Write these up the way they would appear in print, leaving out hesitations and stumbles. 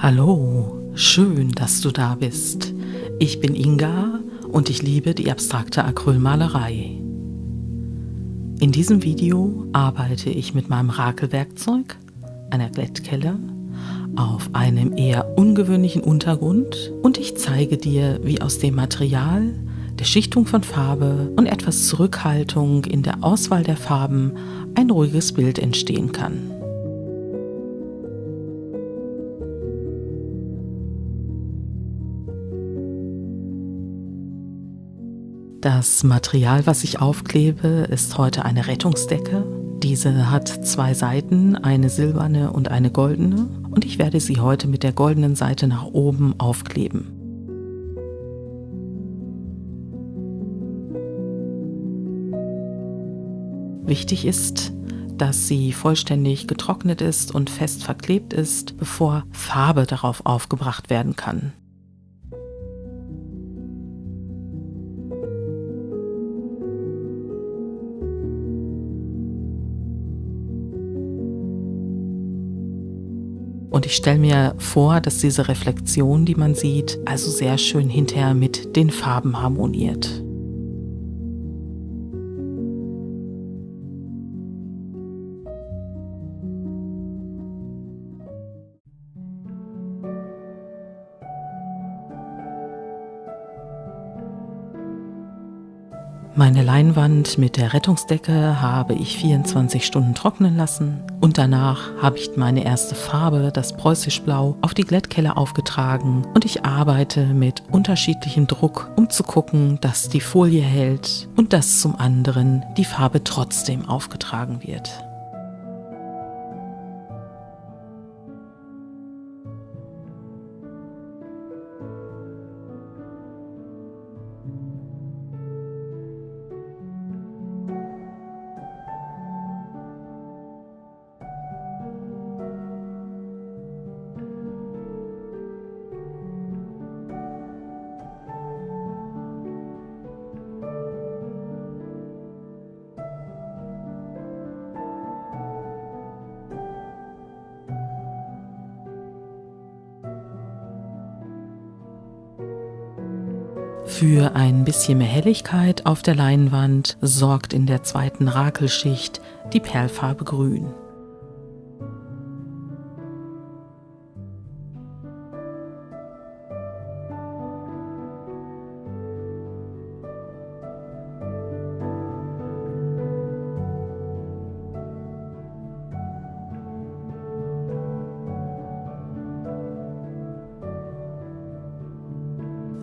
Hallo, schön, dass du da bist. Ich bin Inga und ich liebe die abstrakte Acrylmalerei. In diesem Video arbeite ich mit meinem Rakelwerkzeug, einer Glättkelle, auf einem eher ungewöhnlichen Untergrund und ich zeige dir, wie aus dem Material, der Schichtung von Farbe und etwas Zurückhaltung in der Auswahl der Farben ein ruhiges Bild entstehen kann. Das Material, was ich aufklebe, ist heute eine Rettungsdecke. Diese hat 2 Seiten, eine silberne und eine goldene, und ich werde sie heute mit der goldenen Seite nach oben aufkleben. Wichtig ist, dass sie vollständig getrocknet ist und fest verklebt ist, bevor Farbe darauf aufgebracht werden kann. Und ich stelle mir vor, dass diese Reflexion, die man sieht, also sehr schön hinterher mit den Farben harmoniert. Meine Leinwand mit der Rettungsdecke habe ich 24 Stunden trocknen lassen und danach habe ich meine erste Farbe, das Preußischblau, auf die Glättkelle aufgetragen und ich arbeite mit unterschiedlichem Druck, um zu gucken, dass die Folie hält und dass zum anderen die Farbe trotzdem aufgetragen wird. Für ein bisschen mehr Helligkeit auf der Leinwand sorgt in der zweiten Rakelschicht die Perlfarbe Grün.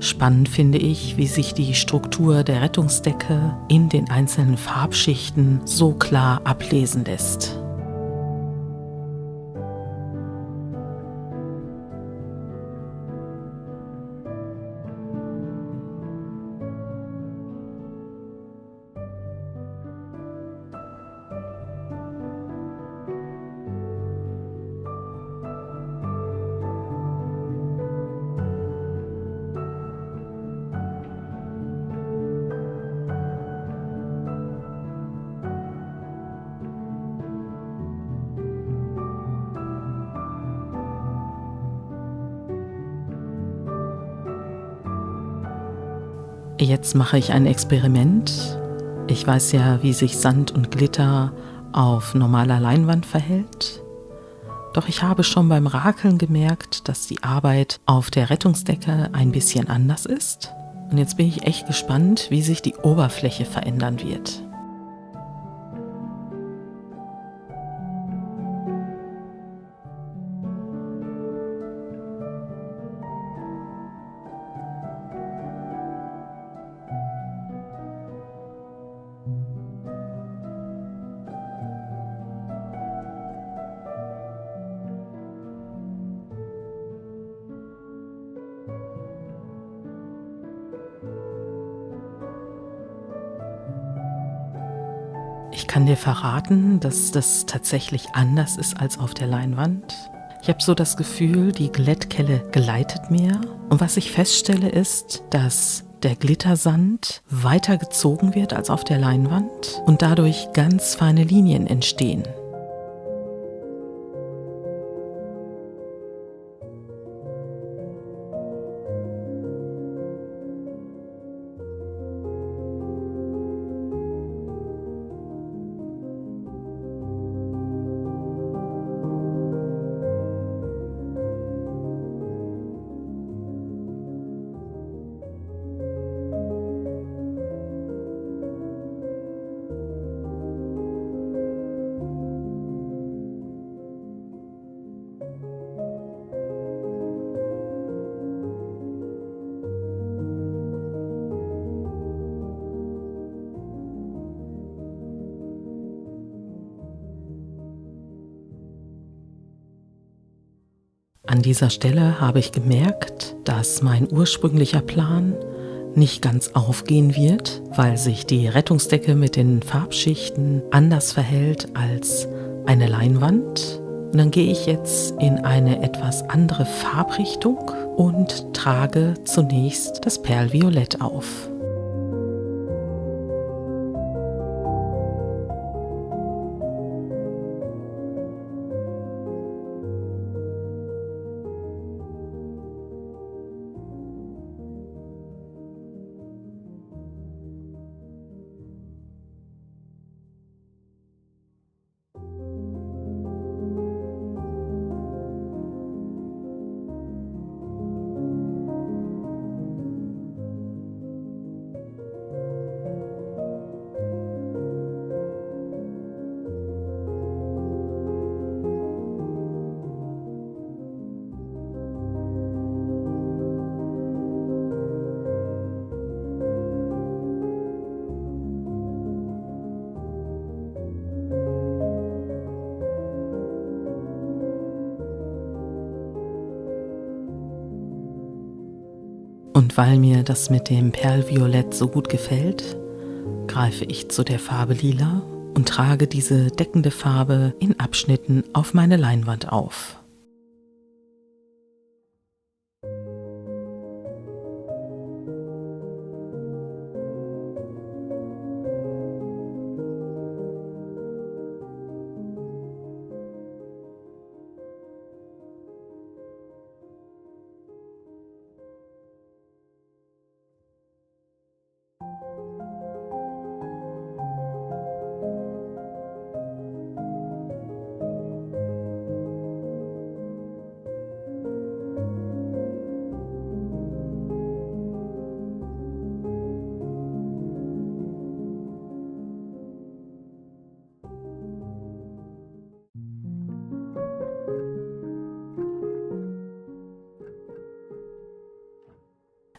Spannend finde ich, wie sich die Struktur der Rettungsdecke in den einzelnen Farbschichten so klar ablesen lässt. Jetzt mache ich ein Experiment. Ich weiß ja, wie sich Sand und Glitter auf normaler Leinwand verhält. Doch ich habe schon beim Rakeln gemerkt, dass die Arbeit auf der Rettungsdecke ein bisschen anders ist. Und jetzt bin ich echt gespannt, wie sich die Oberfläche verändern wird. Ich kann dir verraten, dass das tatsächlich anders ist als auf der Leinwand. Ich habe so das Gefühl, die Glättkelle gleitet mehr. Und was ich feststelle ist, dass der Glittersand weiter gezogen wird als auf der Leinwand und dadurch ganz feine Linien entstehen. An dieser Stelle habe ich gemerkt, dass mein ursprünglicher Plan nicht ganz aufgehen wird, weil sich die Rettungsdecke mit den Farbschichten anders verhält als eine Leinwand. Und dann gehe ich jetzt in eine etwas andere Farbrichtung und trage zunächst das Perlviolett auf. Und weil mir das mit dem Perlviolett so gut gefällt, greife ich zu der Farbe Lila und trage diese deckende Farbe in Abschnitten auf meine Leinwand auf.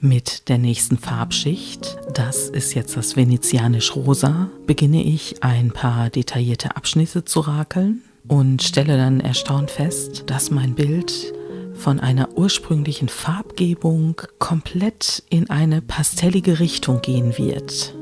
Mit der nächsten Farbschicht, das ist jetzt das Venezianisch-Rosa, beginne ich ein paar detaillierte Abschnitte zu rakeln und stelle dann erstaunt fest, dass mein Bild von einer ursprünglichen Farbgebung komplett in eine pastellige Richtung gehen wird.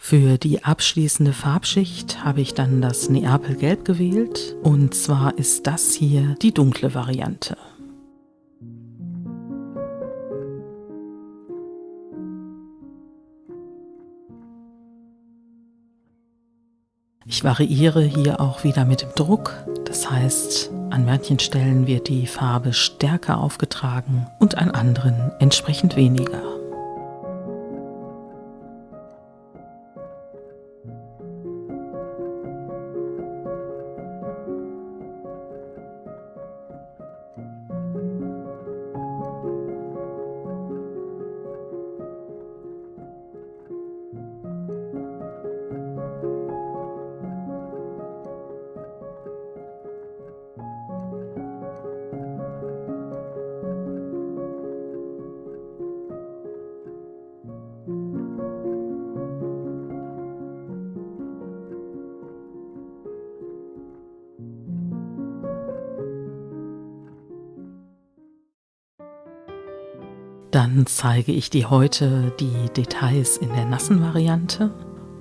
Für die abschließende Farbschicht habe ich dann das Neapelgelb gewählt, und zwar ist das hier die dunkle Variante. Ich variiere hier auch wieder mit dem Druck, das heißt, an manchen Stellen wird die Farbe stärker aufgetragen und an anderen entsprechend weniger. Dann zeige ich dir heute die Details in der nassen Variante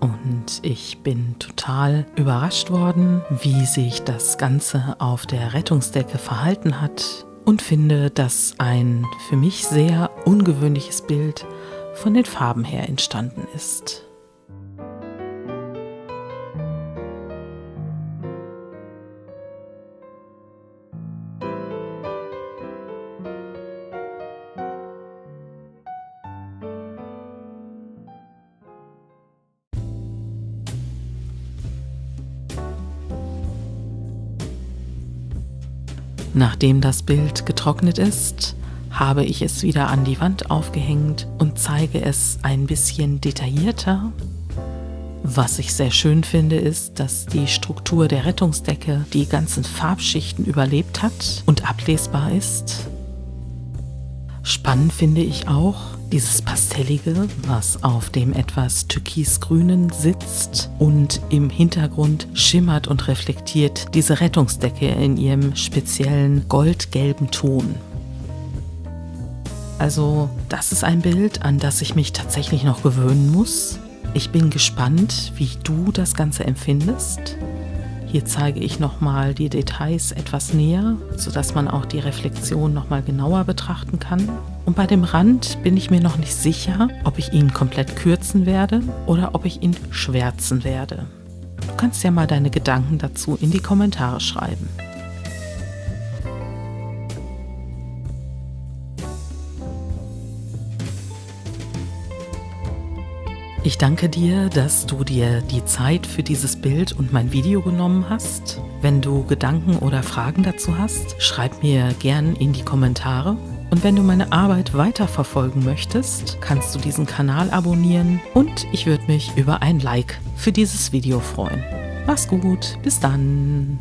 und ich bin total überrascht worden, wie sich das Ganze auf der Rettungsdecke verhalten hat und finde, dass ein für mich sehr ungewöhnliches Bild von den Farben her entstanden ist. Nachdem das Bild getrocknet ist, habe ich es wieder an die Wand aufgehängt und zeige es ein bisschen detaillierter Was ich sehr schön finde, ist, dass die Struktur der Rettungsdecke die ganzen Farbschichten überlebt hat und ablesbar ist. Spannend finde ich auch dieses Pastellige, was auf dem etwas türkisgrünen sitzt und im Hintergrund schimmert und reflektiert diese Rettungsdecke in ihrem speziellen goldgelben Ton. Also, das ist ein Bild, an das ich mich tatsächlich noch gewöhnen muss. Ich bin gespannt, wie du das Ganze empfindest. Hier zeige ich nochmal die Details etwas näher, sodass man auch die Reflexion nochmal genauer betrachten kann. Und bei dem Rand bin ich mir noch nicht sicher, ob ich ihn komplett kürzen werde oder ob ich ihn schwärzen werde. Du kannst ja mal deine Gedanken dazu in die Kommentare schreiben. Ich danke dir, dass du dir die Zeit für dieses Bild und mein Video genommen hast. Wenn du Gedanken oder Fragen dazu hast, schreib mir gern in die Kommentare. Und wenn du meine Arbeit weiterverfolgen möchtest, kannst du diesen Kanal abonnieren und ich würde mich über ein Like für dieses Video freuen. Mach's gut, bis dann!